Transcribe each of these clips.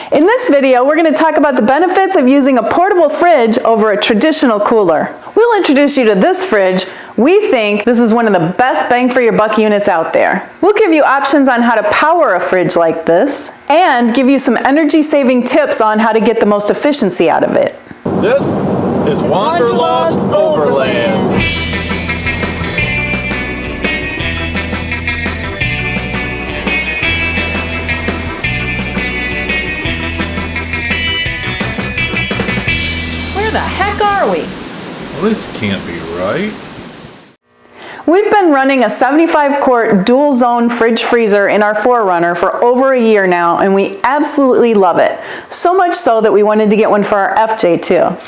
In this video, we're going to talk about the benefits of using a portable fridge over a traditional cooler. We'll introduce you to this fridge. We think this is one of the best bang for your buck units out there. We'll give you options on how to power a fridge like this and give you some energy saving tips on how to get the most efficiency out of it. This is Wanderlust Overland. Where the heck are we? Well, this can't be right. We've been running a 75 quart dual zone fridge freezer in our 4Runner for over a year now, and we absolutely love it. So much so that we wanted to get one for our FJ too.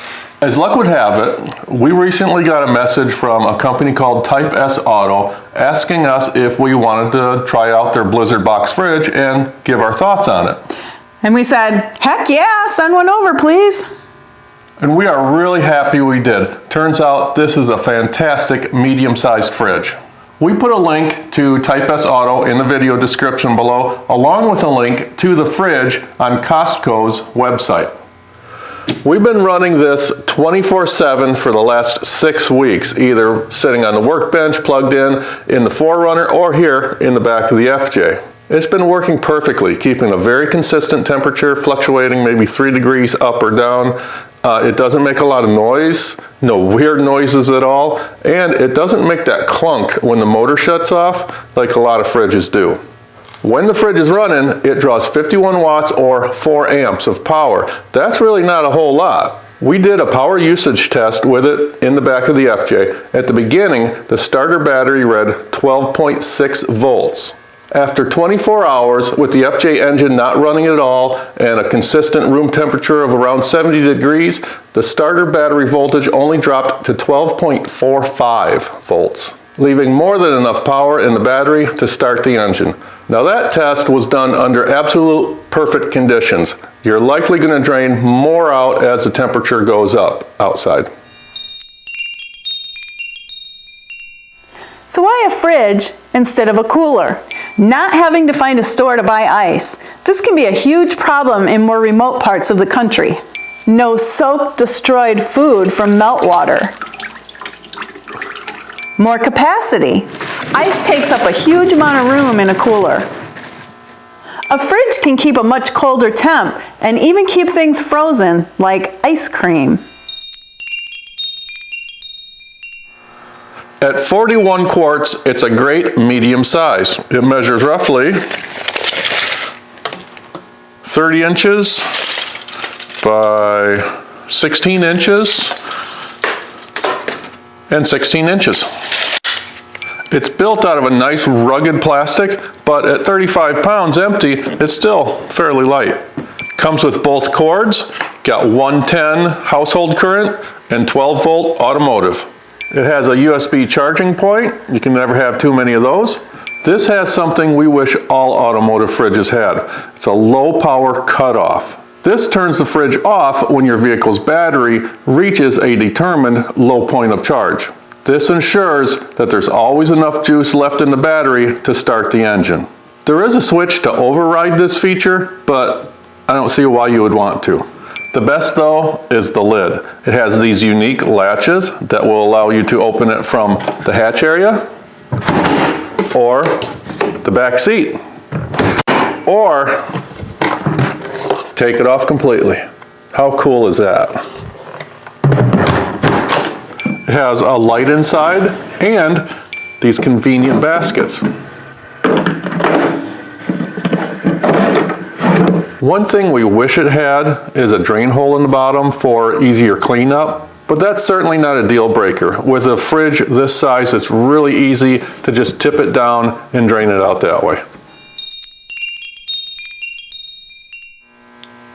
As luck would have it, we recently got a message from a company called Type S Auto asking us if we wanted to try out their Blizzard box fridge and give our thoughts on it. And we said, heck yeah, send one over please. And we are really happy we did. Turns out this is a fantastic medium-sized fridge. We put a link to Type S Auto in the video description below, along with a link to the fridge on Costco's website. We've been running this 24/7 for the last 6 weeks, either sitting on the workbench plugged in the 4Runner or here in the back of the FJ. It's been working perfectly, keeping a very consistent temperature, fluctuating maybe 3 degrees up or down. It doesn't make a lot of noise, no weird noises at all, and it doesn't make that clunk when the motor shuts off like a lot of fridges do. When the fridge is running, it draws 51 watts or 4 amps of power. That's really not a whole lot. We did a power usage test with it in the back of the FJ. At the beginning, the starter battery read 12.6 volts. After 24 hours with the FJ engine not running at all and a consistent room temperature of around 70 degrees, the starter battery voltage only dropped to 12.45 volts, leaving more than enough power in the battery to start the engine. Now that test was done under absolute perfect conditions. You're likely going to drain more out as the temperature goes up outside. So why a fridge instead of a cooler? Not having to find a store to buy ice. This can be a huge problem in more remote parts of the country. No soaked, destroyed food from meltwater. More capacity. Ice takes up a huge amount of room in a cooler. A fridge can keep a much colder temp and even keep things frozen, like ice cream. At 41 quarts, it's a great medium size. It measures roughly 30 inches by 16 inches and 16 inches. It's built out of a nice rugged plastic, but at 35 pounds empty, it's still fairly light. Comes with both cords, got 110 household current and 12 volt automotive. It has a USB charging point. You can never have too many of those. This has something we wish all automotive fridges had. It's a low power cutoff. This turns the fridge off when your vehicle's battery reaches a determined low point of charge. This ensures that there's always enough juice left in the battery to start the engine. There is a switch to override this feature, but I don't see why you would want to. The best though is the lid. It has these unique latches that will allow you to open it from the hatch area or the back seat or take it off completely. How cool is that? It has a light inside and these convenient baskets. One thing we wish it had is a drain hole in the bottom for easier cleanup, but that's certainly not a deal breaker. With a fridge this size, it's really easy to just tip it down and drain it out that way.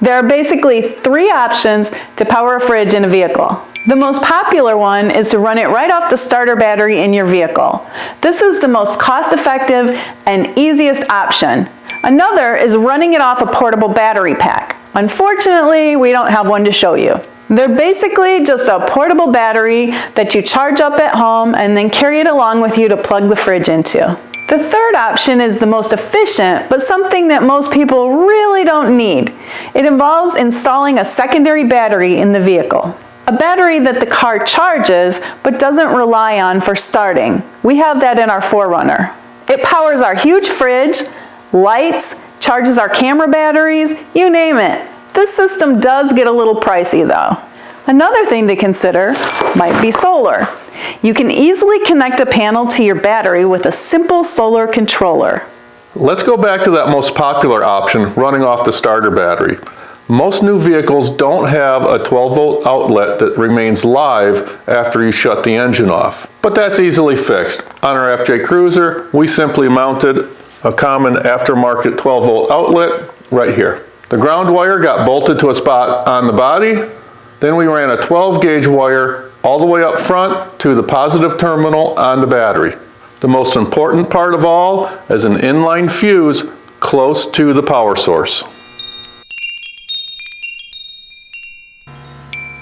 There are basically 3 options to power a fridge in a vehicle. The most popular one is to run it right off the starter battery in your vehicle. This is the most cost-effective and easiest option. Another is running it off a portable battery pack. Unfortunately, we don't have one to show you. They're basically just a portable battery that you charge up at home and then carry it along with you to plug the fridge into. The third option is the most efficient, but something that most people really don't need. It involves installing a secondary battery in the vehicle. A battery that the car charges but doesn't rely on for starting. We have that in our 4Runner. It powers our huge fridge, lights, charges our camera batteries, you name it. This system does get a little pricey though. Another thing to consider might be solar. You can easily connect a panel to your battery with a simple solar controller. Let's go back to that most popular option, running off the starter battery. Most new vehicles don't have a 12-volt outlet that remains live after you shut the engine off. But that's easily fixed. On our FJ Cruiser, we simply mounted a common aftermarket 12-volt outlet right here. The ground wire got bolted to a spot on the body. Then we ran a 12-gauge wire all the way up front to the positive terminal on the battery. The most important part of all is an inline fuse close to the power source.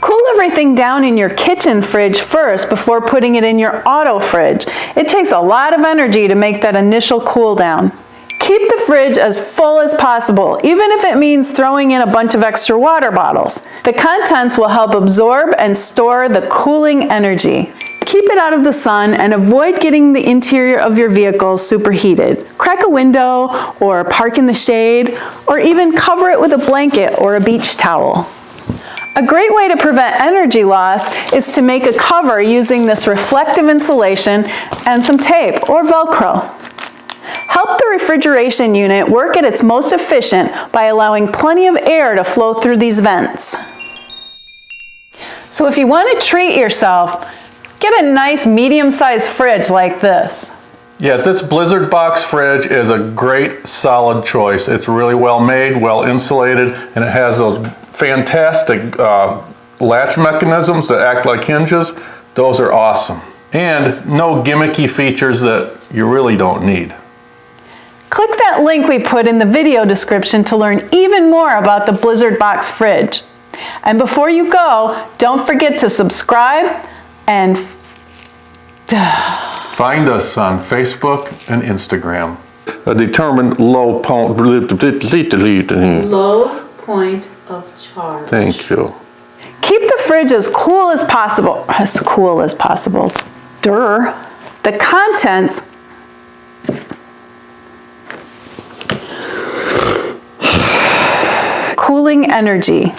Cool everything down in your kitchen fridge first before putting it in your auto fridge. It takes a lot of energy to make that initial cool down. Keep the fridge as full as possible, even if it means throwing in a bunch of extra water bottles. The contents will help absorb and store the cooling energy. Keep it out of the sun and avoid getting the interior of your vehicle superheated. Crack a window or park in the shade, or even cover it with a blanket or a beach towel. A great way to prevent energy loss is to make a cover using this reflective insulation and some tape or Velcro. Help the refrigeration unit work at its most efficient by allowing plenty of air to flow through these vents. So if you want to treat yourself, get a nice medium-sized fridge like this. Yeah, this Blizzard box fridge is a great solid choice. It's really well made, well insulated, and it has those fantastic latch mechanisms that act like hinges. Those are awesome. And no gimmicky features that you really don't need. Click that link we put in the video description to learn even more about the Blizzard box fridge. And before you go, don't forget to subscribe and find us on Facebook and Instagram. A determined low point of charge. Thank you. Keep the fridge as cool as possible. As cool as possible. Durr. The contents cooling energy.